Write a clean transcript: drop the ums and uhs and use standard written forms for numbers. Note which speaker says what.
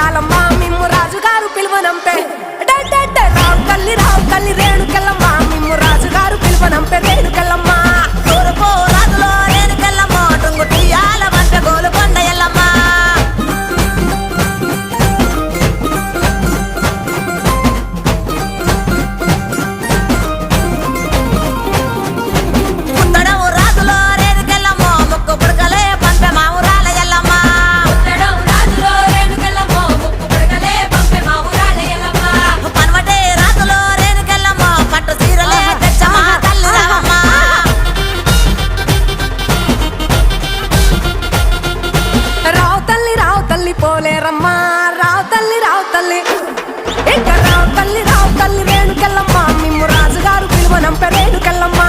Speaker 1: ఉయ్యాలమ్మ మిమ్ము రాజుగారు పిలువనంపే రావు తల్లి రేణుకెళ్ళమ్మ మిమ్ము రాజుగారు పిలువనంపే రేణుకెళ్ళమ్మ
Speaker 2: తూర్పు రాజులో రేణుకెళ్ళమ్మ టుంగుటియాల వంట గోలుకొండ ఎల్లమ్మ పుత్తడము రాజులో రేణుకెళ్ళమ్మ ముక్కు పుడకలే పంపె మా ఊరాల ఎల్లమ్మ పనవటే రాజులో రేణుకెళ్ళమ్మ పట్టు సీరలే తెచ్చమ్మ తల్లి రావమ్మ
Speaker 1: రావు తల్లి పోలేరమ్మా రావు తల్లి ఇంకా రావు తల్లి రేణుకెళ్ళమ్మ మిమ్ము రాజుగారు పిలువనంపే రేణుకెళ్ళమ్మ